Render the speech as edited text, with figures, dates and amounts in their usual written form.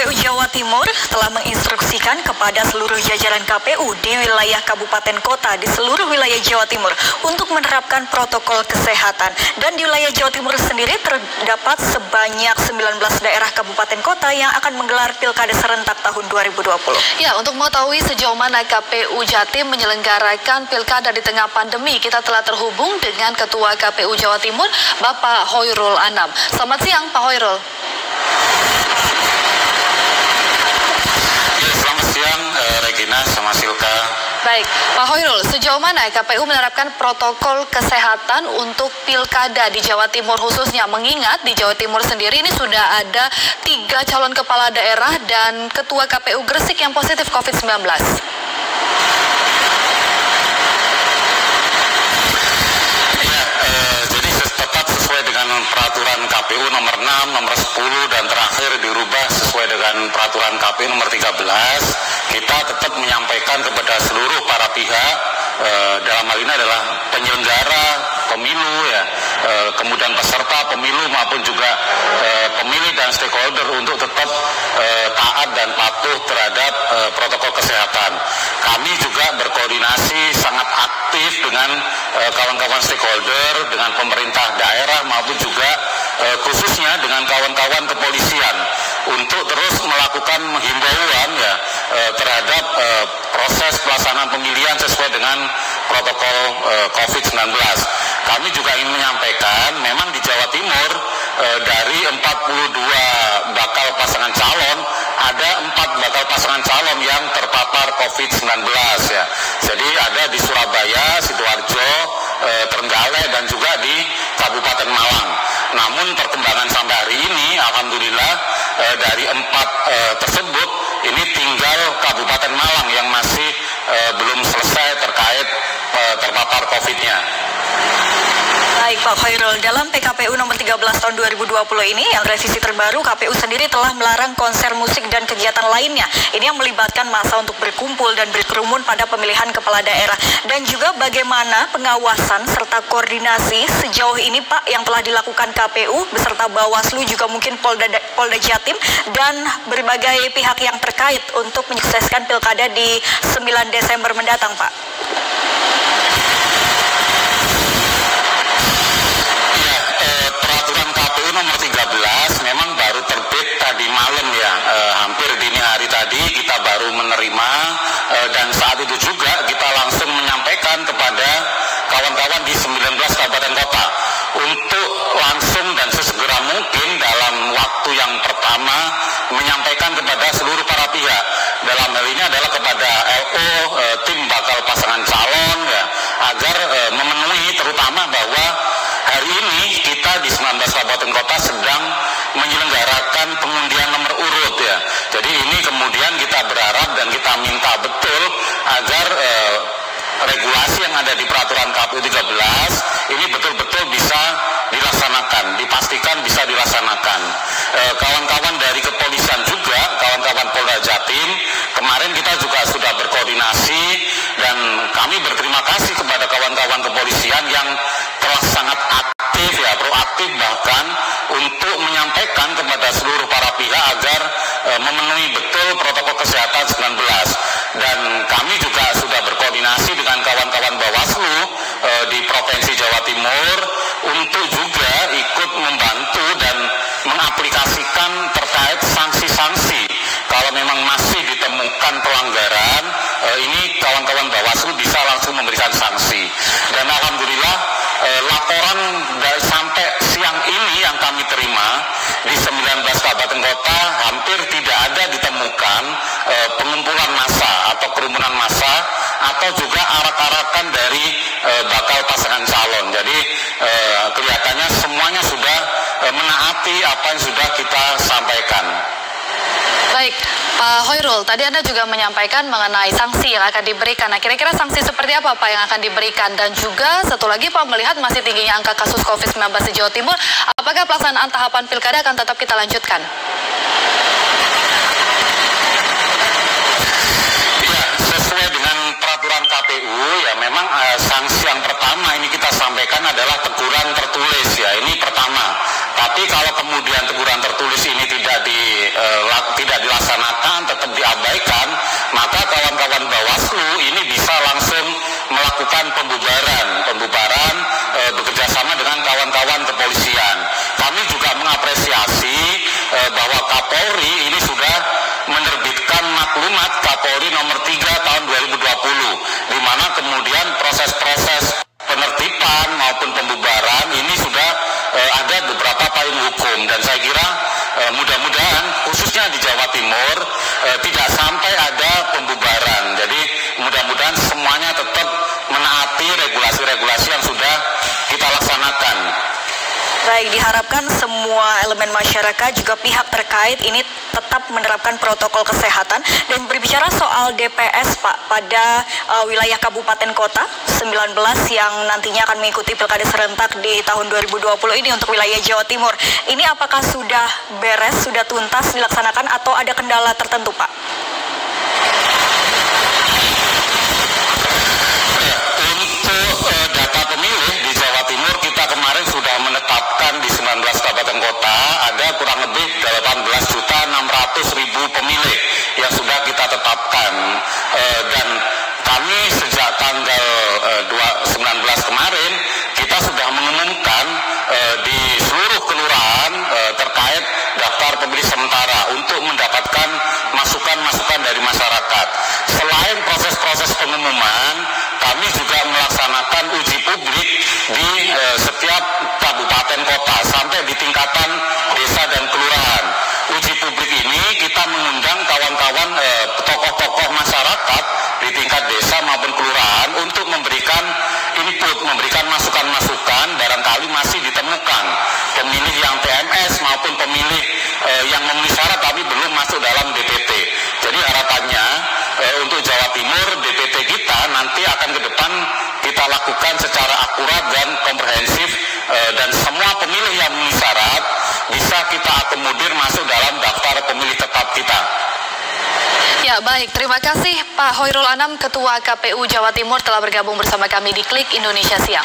KPU Jawa Timur telah menginstruksikan kepada seluruh jajaran KPU di wilayah kabupaten kota di seluruh wilayah Jawa Timur untuk menerapkan protokol kesehatan. Dan di wilayah Jawa Timur sendiri terdapat sebanyak 19 daerah kabupaten kota yang akan menggelar pilkada serentak tahun 2020. Ya, untuk mengetahui sejauh mana KPU Jatim menyelenggarakan pilkada di tengah pandemi, kita telah terhubung dengan Ketua KPU Jawa Timur, Bapak Hoirul Anam. Selamat siang, Pak Hoirul. Selamat siang, Regina sama Silka. Baik, Pak Hoirul, sejauh mana KPU menerapkan protokol kesehatan untuk pilkada di Jawa Timur khususnya? Mengingat di Jawa Timur sendiri ini sudah ada 3 calon kepala daerah dan Ketua KPU Gresik yang positif COVID-19. Peraturan KPU nomor 6, nomor 10, dan terakhir dirubah sesuai dengan peraturan KPU nomor 13, kita tetap menyampaikan kepada seluruh para pihak, dalam hal ini adalah penyelenggara pemilu, kemudian peserta pemilu maupun juga pemilih dan stakeholder untuk tetap taat dan patuh terhadap protokol kesehatan. Kami juga berkoordinasi sangat aktif dengan kawan-kawan stakeholder, dengan pemerintah daerah maupun juga khususnya dengan kawan-kawan kepolisian untuk terus melakukan himbauan terhadap proses pelaksanaan pemilihan sesuai dengan protokol COVID-19. Kami juga ingin menyampaikan memang di Jawa Timur dari 42 bakal pasangan calon ada 4 bakal pasangan calon yang terpapar COVID-19 ya. Jadi ada di Surabaya, Sidoarjo, Trenggalek dan juga di Kabupaten Malang. Namun perkembangan sampai hari ini alhamdulillah dari 4 tersebut ini tinggal Kabupaten Malang yang masih belum selesai terkait terpapar COVID-nya. Baik Pak Hoirul, dalam PKPU nomor 13 tahun 2020 ini yang revisi terbaru, KPU sendiri telah melarang konser musik dan kegiatan lainnya. Ini yang melibatkan massa untuk berkumpul dan berkerumun pada pemilihan kepala daerah. Dan juga bagaimana pengawasan serta koordinasi sejauh ini Pak yang telah dilakukan KPU beserta Bawaslu juga mungkin Polda Jatim dan berbagai pihak yang terkait untuk menyukseskan pilkada di 9 Desember mendatang Pak. Nomor 13 memang baru terbit tadi malam ya, hampir dini hari tadi kita baru menerima dan saat itu juga kita langsung menyampaikan kepada kawan-kawan di 19 kabupaten kota untuk langsung dan sesegera mungkin dalam waktu yang pertama menyampaikan kepada seluruh para pihak, dalam hal ini adalah kepada LO, tim bakal pasangan calon ya, agar memenuhi terutama bahwa hari ini kita di 19 kabupaten kota sedang menyelenggarakan pengundian nomor urut ya. Jadi ini kemudian kita berharap dan kita minta betul agar regulasi yang ada di peraturan KPU 13 ini betul-betul bisa dilaksanakan, dipastikan bisa dilaksanakan. Kawan-kawan dari kepolisian juga, kawan-kawan Polda Jatim, kemarin kita juga sudah berkoordinasi dan kami berterima kasih kepada kawan-kawan kepolisian yang telah sangat aktif ya, proaktif bahkan untuk menyampaikan kepada seluruh para pihak agar memenuhi betul protokol kesehatan 19. Dan kami juga sudah berkoordinasi dengan kawan-kawan Bawaslu di Provinsi Jawa Timur untuk juga ikut membantu dan mengaplikasikan terkait sanksi-sanksi. Kalau memang masih ditemukan pelanggaran, ini kawan-kawan Bawaslu bisa langsung memberikan sanksi. Dan alhamdulillah laporan sampai siang ini yang kami terima di 19 kabupaten kota hampir tidak ada ditemukan pengumpulan massa atau kerumunan massa atau juga arak-arakan dari bakal pasangan calon. Jadi kelihatannya semuanya sudah menaati apa yang sudah kita sampaikan. Baik, Pak Hoirul, tadi Anda juga menyampaikan mengenai sanksi yang akan diberikan. Nah, kira-kira sanksi seperti apa Pak yang akan diberikan? Dan juga satu lagi Pak, melihat masih tingginya angka kasus COVID-19 di Jawa Timur, apakah pelaksanaan tahapan pilkada akan tetap kita lanjutkan? Ya, sesuai dengan peraturan KPU, ya memang sanksi yang pertama ini kita sampaikan adalah teguran tertulis ya, ini pertama. Tapi kalau kemudian teguran tertulis ini tidak dilaksanakan Kapolri ini sudah menerbitkan maklumat Kapolri nomor 3 tahun 2020, di mana kemudian proses-proses penertiban maupun pembubaran ini sudah ada beberapa payung hukum, dan saya kira mudah-mudahan khususnya di Jawa Timur tidak sampai ada pembubaran. Jadi mudah-mudahan semuanya tetap menaati regulasi-regulasi yang sudah kita laksanakan. Baik, diharapkan semua elemen masyarakat juga pihak terkait ini tetap menerapkan protokol kesehatan. Dan berbicara soal DPS Pak, pada wilayah kabupaten kota 19 yang nantinya akan mengikuti pilkada serentak di tahun 2020 ini untuk wilayah Jawa Timur, ini apakah sudah beres, sudah tuntas dilaksanakan atau ada kendala tertentu Pak? Menetapkan di 19 kabupaten kota ada kurang lebih 18.600.000 pemilih yang sudah kita tetapkan, dan kami sejak tanggal 19 kemarin kita sudah mengumumkan di seluruh kelurahan terkait daftar pemilih sementara untuk mendapatkan masukan-masukan dari masyarakat. Selain proses-proses pengumuman, kami juga melaksanakan uji publik di setiap kabupaten kota sampai di tingkatan desa dan kelurahan. Uji publik ini kita mengundang kawan-kawan tokoh-tokoh masyarakat di tingkat desa maupun kelurahan untuk memberikan input, memberikan masukan-masukan. Barangkali masih ditemukan pemilih yang TMS maupun pemilih yang memenuhi syarat tapi belum masuk dalam DPT. Jadi harapannya untuk Jawa Timur DPT kita nanti akan ke depan kita lakukan secara akurat dan komprehensif, dan semua pemilih yang memenuhi syarat bisa kita akomodir masuk dalam daftar pemilih tetap kita. Ya, baik. Terima kasih Pak Hoirul Anam, Ketua KPU Jawa Timur telah bergabung bersama kami di Klik Indonesia Siang.